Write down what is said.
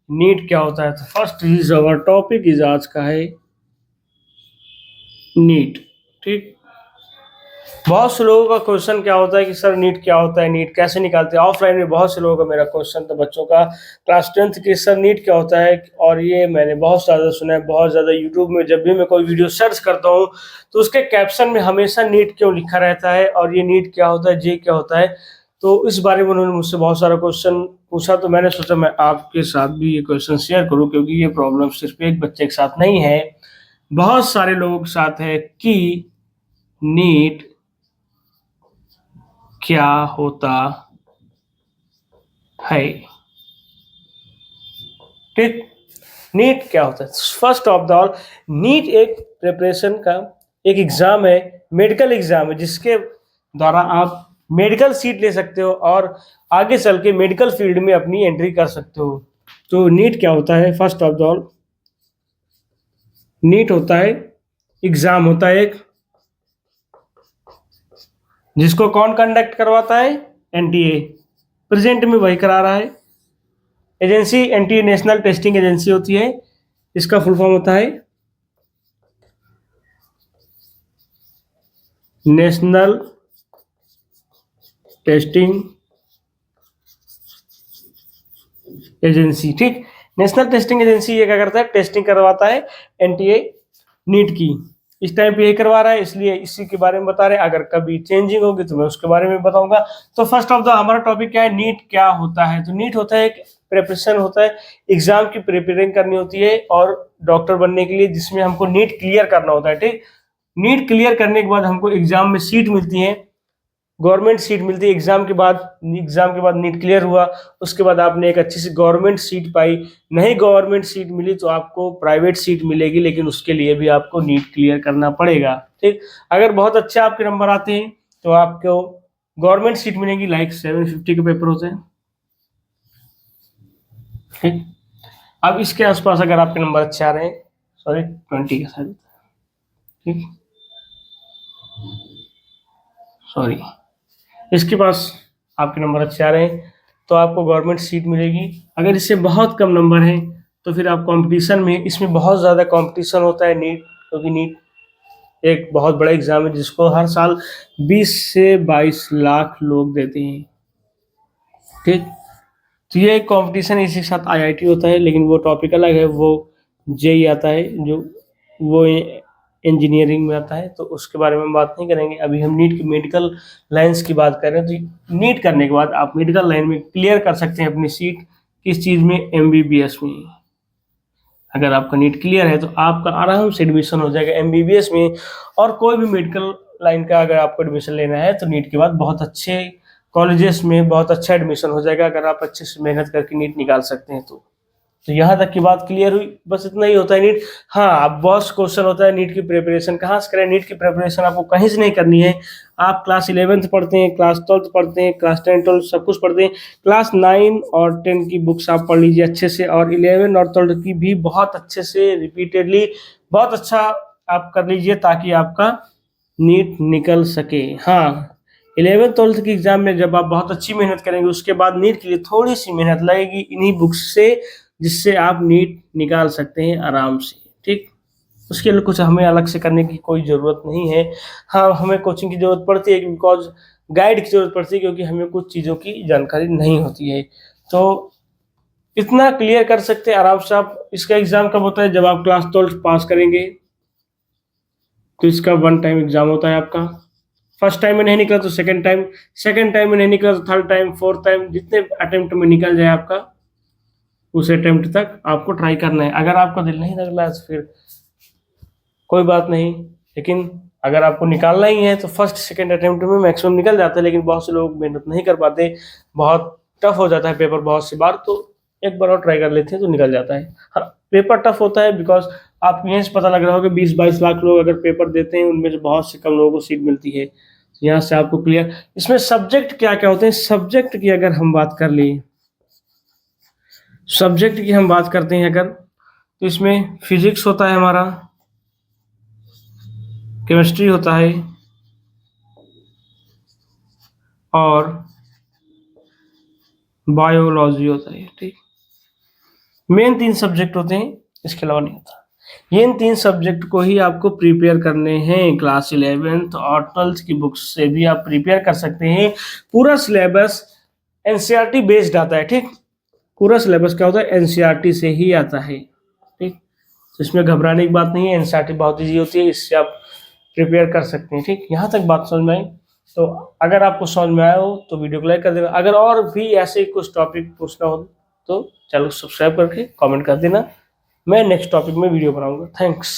NEET क्या होता है। तो first is our topic is आज का है नीट। ठीक, बहुत से लोगों का क्वेश्चन क्या होता है कि सर नीट क्या होता है, नीट कैसे निकालते हैं। ऑफलाइन में बहुत से लोगों का मेरा क्वेश्चन था बच्चों का क्लास 10th की, सर नीट क्या होता है। और ये मैंने बहुत ज़्यादा सुना है, बहुत ज़्यादा यूट्यूब में जब भी मैं कोई वीडियो सर्च करता हूँ तो उसके कैप्शन में हमेशा नीट क्यों लिखा रहता है और ये नीट क्या होता है, जे क्या होता है। तो इस बारे में उन्होंने मुझसे बहुत सारा क्वेश्चन पूछा, तो मैंने सोचा मैं आपके साथ भी ये क्वेश्चन शेयर करूँ, क्योंकि ये प्रॉब्लम सिर्फ एक बच्चे के साथ नहीं है, बहुत सारे लोगों के साथ है कि नीट क्या होता है। ठीक, नीट क्या होता है। First of the all, NEET एक प्रिपरेशन का एक एग्जाम है, मेडिकल एग्जाम है, जिसके द्वारा आप मेडिकल सीट ले सकते हो और आगे चल के मेडिकल फील्ड में अपनी एंट्री कर सकते हो। तो नीट क्या होता है, first of the all, NEET होता है एग्जाम होता है एक, जिसको कौन कंडक्ट करवाता है, एनटीए। प्रेजेंट में वही करा रहा है। Agency NTA national testing agency होती है, इसका फुल फॉर्म होता है नेशनल टेस्टिंग एजेंसी। ठीक, नेशनल टेस्टिंग एजेंसी ये क्या करता है, टेस्टिंग करवाता है एनटीए नीट की। इस टाइम पे यही करवा रहा है, इसलिए इसी के बारे में बता रहे हैं। अगर कभी चेंजिंग होगी तो मैं उसके बारे में बताऊंगा। तो फर्स्ट ऑफ द हमारा टॉपिक क्या है, नीट क्या होता है। तो नीट होता है एक प्रिपरेशन होता है, एग्जाम की प्रिपेयरिंग करनी होती है और डॉक्टर बनने के लिए, जिसमें हमको नीट क्लियर करना होता है। ठीक, नीट क्लियर करने के बाद हमको एग्जाम में सीट मिलती है, गवर्नमेंट सीट मिलती है एग्जाम के बाद। एग्जाम के बाद नीट क्लियर हुआ, उसके बाद आपने एक अच्छी सी गवर्नमेंट सीट पाई। नहीं गवर्नमेंट सीट मिली तो आपको प्राइवेट सीट मिलेगी, लेकिन उसके लिए भी आपको नीट क्लियर करना पड़ेगा। ठीक, अगर बहुत अच्छे आपके नंबर आते हैं तो आपको गवर्नमेंट सीट मिलेगी, लाइक 750 के पेपर होते हैं। ठीक, अब इसके आसपास अगर आपके नंबर अच्छे आ रहे हैं, सॉरी 20 के साथ, ठीक, सॉरी, इसके पास आपके नंबर अच्छे आ रहे हैं तो आपको गवर्नमेंट सीट मिलेगी। अगर इससे बहुत कम नंबर हैं तो फिर आप कंपटीशन में, इसमें बहुत ज़्यादा कंपटीशन होता है नीट, क्योंकि नीट एक बहुत बड़ा एग्जाम है जिसको हर साल 20 से 22 लाख लोग देते हैं। ठीक, तो ये एक कंपटीशन, इसी के साथ आईआईटी होता है, लेकिन वो टॉपिक अलग है, वो जेई आता है, जो वो इंजीनियरिंग में आता है, तो उसके बारे में हम बात नहीं करेंगे। अभी हम नीट की मेडिकल लाइन्स की बात कर रहे हैं। तो नीट करने के बाद आप मेडिकल लाइन में क्लियर कर सकते हैं अपनी सीट, किस चीज़ में, एमबीबीएस में। अगर आपका नीट क्लियर है तो आपका आराम से एडमिशन हो जाएगा एमबीबीएस में। और कोई भी मेडिकल लाइन का अगर आपको एडमिशन लेना है तो नीट के बाद बहुत अच्छे कॉलेजेस में बहुत अच्छा एडमिशन हो जाएगा, अगर आप अच्छे से मेहनत करके नीट निकाल सकते हैं तो यहाँ तक की बात क्लियर हुई, बस इतना ही होता है नीट। हाँ, अब बहुत क्वेश्चन होता है नीट की प्रिपरेशन कहाँ से करें। नीट की प्रिपरेशन आपको कहीं से नहीं करनी है। आप क्लास 11th पढ़ते हैं, क्लास 12th पढ़ते हैं, क्लास 10 12 सब कुछ पढ़ते हैं, क्लास 9 और 10 की बुक्स आप पढ़ लीजिए अच्छे से, और 11 और 12 की भी बहुत अच्छे से रिपीटेडली बहुत अच्छा आप कर लीजिए, ताकि आपका नीट निकल सके। हाँ, 11th 12th की एग्जाम में जब आप बहुत अच्छी मेहनत करेंगे, उसके बाद नीट के लिए थोड़ी सी मेहनत लगेगी इन्हीं बुक्स से, जिससे आप नीट निकाल सकते हैं आराम से। ठीक, उसके लिए कुछ हमें अलग से करने की कोई ज़रूरत नहीं है। हाँ, हमें कोचिंग की ज़रूरत पड़ती है, बिकॉज गाइड की ज़रूरत पड़ती है, क्योंकि हमें कुछ चीज़ों की जानकारी नहीं होती है। तो इतना क्लियर कर सकते हैं आराम से आप। इसका एग्ज़ाम कब होता है, जब आप क्लास 12 पास करेंगे तो इसका वन टाइम एग्ज़ाम होता है आपका। फर्स्ट टाइम में नहीं निकला तो सेकंड टाइम में नहीं निकला तो थर्ड टाइम, फोर्थ टाइम, जितने अटेम्प्ट में निकल जाए आपका, उस अटेम्प्ट तक आपको ट्राई करना है। अगर आपका दिल नहीं लग रहा है तो फिर कोई बात नहीं, लेकिन अगर आपको निकालना ही है तो फर्स्ट सेकंड अटेम्प्ट में मैक्सिमम निकल जाता है, लेकिन बहुत से लोग मेहनत नहीं कर पाते, बहुत टफ हो जाता है पेपर बहुत सी बार, तो एक बार और ट्राई कर लेते हैं तो निकल जाता है। हाँ, पेपर टफ होता है बिकॉज आपको यहीं से पता लग रहा होगा 20-22 लाख लोग अगर पेपर देते हैं, उनमें से बहुत से कम लोगों को सीट मिलती है। तो यहाँ से आपको क्लियर, इसमें सब्जेक्ट क्या क्या होते हैं, सब्जेक्ट की अगर हम बात कर लें, सब्जेक्ट की हम बात करते हैं अगर, तो इसमें फिजिक्स होता है हमारा, केमिस्ट्री होता है और बायोलॉजी होता है। ठीक, मेन 3 सब्जेक्ट होते हैं, इसके अलावा नहीं होता। ये इन 3 सब्जेक्ट को ही आपको प्रिपेयर करने हैं। क्लास 11th और 12th की बुक्स से भी आप प्रिपेयर कर सकते हैं। पूरा सिलेबस एनसीईआरटी बेस्ड आता है, ठीक। पूरा सिलेबस क्या होता है, एनसीईआरटी से ही आता है, ठीक। तो इसमें घबराने की बात नहीं है, एनसीईआरटी बहुत ईजी होती है, इससे आप प्रिपेयर कर सकते हैं, ठीक। यहाँ तक बात समझ में आई? तो अगर आपको समझ में आया हो तो वीडियो को लाइक कर देना। अगर और भी ऐसे कुछ टॉपिक पूछना हो तो चैनल को सब्सक्राइब करके कमेंट कर देना। मैं नेक्स्ट टॉपिक में वीडियो बनाऊंगा। थैंक्स।